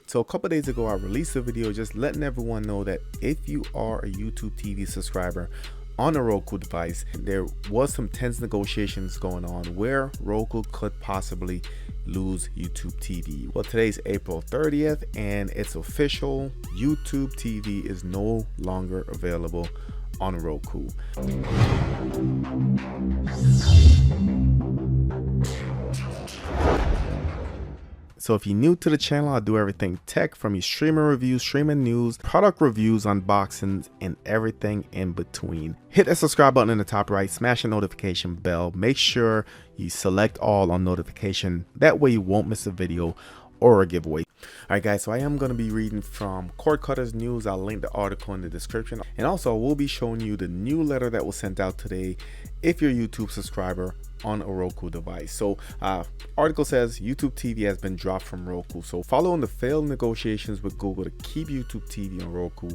So a couple days ago, I released a video just letting everyone know that if you are a YouTube TV subscriber on a Roku device, there was some tense negotiations going on where Roku could possibly lose YouTube TV. Well, today's April 30th and it's official. YouTube TV is no longer available on Roku. So if you're new to the channel, I do everything tech, from your streaming reviews, streaming news, product reviews, unboxings, and everything in between. Hit that subscribe button in the top right, smash the notification bell. Make sure you select all on notification. That way you won't miss a video or a giveaway. Alright guys, so I am going to be reading from Cord Cutters News. I'll link the article in the description. And also I will be showing you the new letter that was sent out today if you're a YouTube subscriber on a Roku device. So article says YouTube TV has been dropped from Roku. So following the failed negotiations with Google to keep YouTube TV on Roku,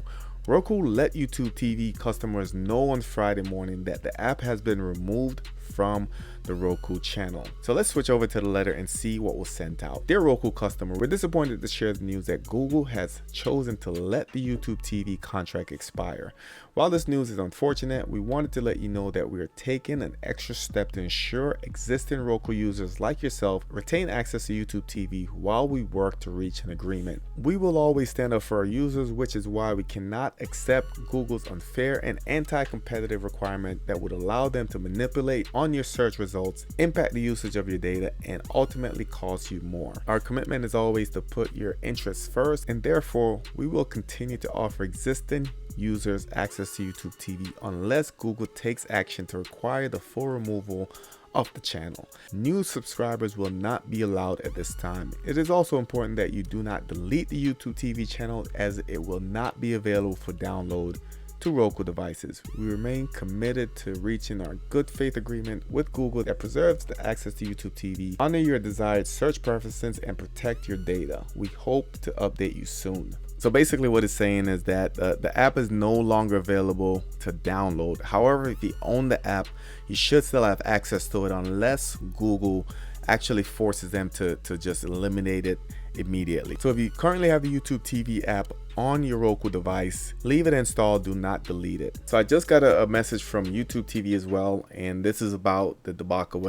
Roku let YouTube TV customers know on Friday morning that the app has been removed from the Roku channel. So let's switch over to the letter and see what was sent out. Dear Roku customer, we're disappointed to share the news that Google has chosen to let the YouTube TV contract expire. While this news is unfortunate, we wanted to let you know that we are taking an extra step to ensure existing Roku users like yourself retain access to YouTube TV while we work to reach an agreement. We will always stand up for our users, which is why we cannot accept Google's unfair and anti-competitive requirement that would allow them to manipulate on your search results, impact the usage of your data, and ultimately cost you more. Our commitment is always to put your interests first, and therefore we will continue to offer existing users access to YouTube TV unless Google takes action to require the full removal of the channel. New subscribers will not be allowed at this time. It is also important that you do not delete the YouTube TV channel, as it will not be available for download to Roku devices. We remain committed to reaching our good faith agreement with Google that preserves the access to YouTube TV under your desired search preferences and protect your data. We hope to update you soon. So basically what it's saying is that the app is no longer available to download. However, if you own the app, you should still have access to it unless Google actually forces them to just eliminate it immediately. So if you currently have the YouTube TV app on your Roku device, leave it installed, do not delete it. So I just got a message from YouTube TV as well, and this is about the debacle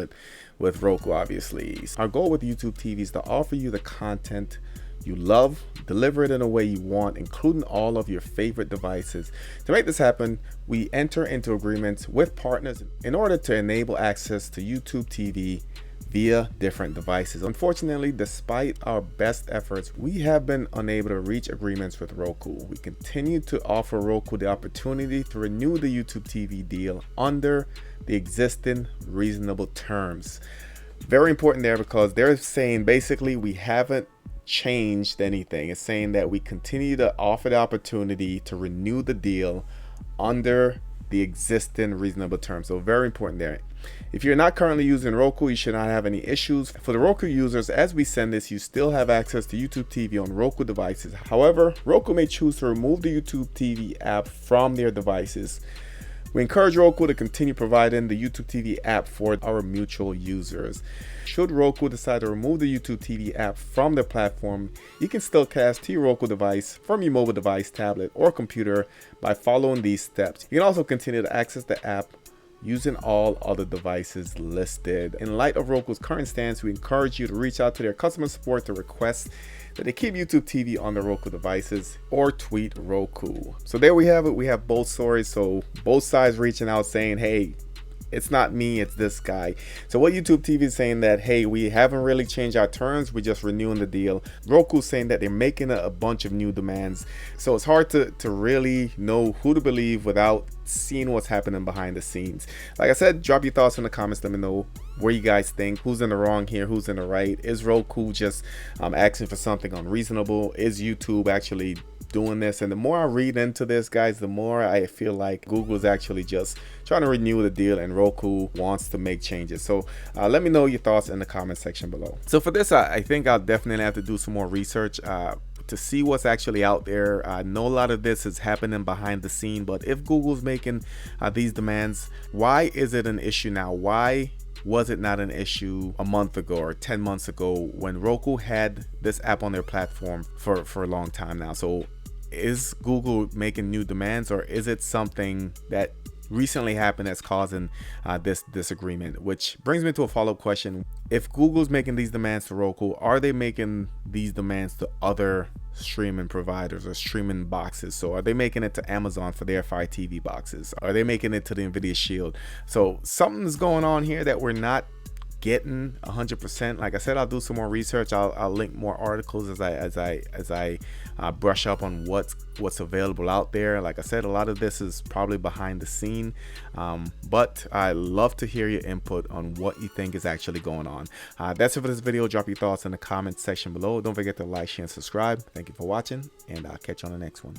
with Roku. Obviously, our goal with YouTube TV is to offer you the content you love, deliver it in a way you want, including all of your favorite devices. To make this happen, we enter into agreements with partners in order to enable access to YouTube TV via different devices. Unfortunately, despite our best efforts, we have been unable to reach agreements with Roku. We continue to offer Roku the opportunity to renew the YouTube TV deal under the existing reasonable terms. Very important there, because they're saying basically we haven't changed anything. It's saying that we continue to offer the opportunity to renew the deal under the existing reasonable terms. So very important there. If you're not currently using Roku, you should not have any issues. For the Roku users, as we send this, you still have access to YouTube TV on Roku devices. However, Roku may choose to remove the YouTube TV app from their devices. We encourage Roku to continue providing the YouTube TV app for our mutual users. Should Roku decide to remove the YouTube TV app from their platform, you can still cast to your Roku device from your mobile device, tablet, or computer by following these steps. You can also continue to access the app using all other devices listed. In light of Roku's current stance, we encourage you to reach out to their customer support to request that they keep YouTube TV on the Roku devices, or tweet Roku. So there we have it. We have both stories. So both sides reaching out saying, hey, it's not me, it's this guy. So what YouTube TV is saying that, hey, we haven't really changed our terms, we're just renewing the deal. Roku's saying that they're making a bunch of new demands. So it's hard to really know who to believe without seeing what's happening behind the scenes. Like I said, drop your thoughts in the comments. Let me know where you guys think, who's in the wrong here, who's in the right. Is Roku just asking for something unreasonable? Is YouTube actually doing this? And the more I read into this, guys, the more I feel like Google is actually just trying to renew the deal and Roku wants to make changes. So let me know your thoughts in the comment section below. So for this, I think I'll definitely have to do some more research to see what's actually out there. I know a lot of this is happening behind the scene, but if Google's making these demands, why is it an issue now? Why was it not an issue a month ago or 10 months ago when Roku had this app on their platform for a long time now? So is Google making new demands, or is it something that recently happened that's causing this disagreement? Which brings me to a follow-up question. If Google's making these demands to Roku, are they making these demands to other streaming providers or streaming boxes? So are they making it to Amazon for their Fire TV boxes? Are they making it to the Nvidia Shield? So something's going on here that we're not getting 100%. Like I said, I'll do some more research. I'll link more articles as I brush up on what's available out there. Like I said, a lot of this is probably behind the scene, but I love to hear your input on what you think is actually going on. That's it for this video. Drop your thoughts in the comment section below. Don't forget to like, share, and subscribe. Thank you for watching, and I'll catch you on the next one.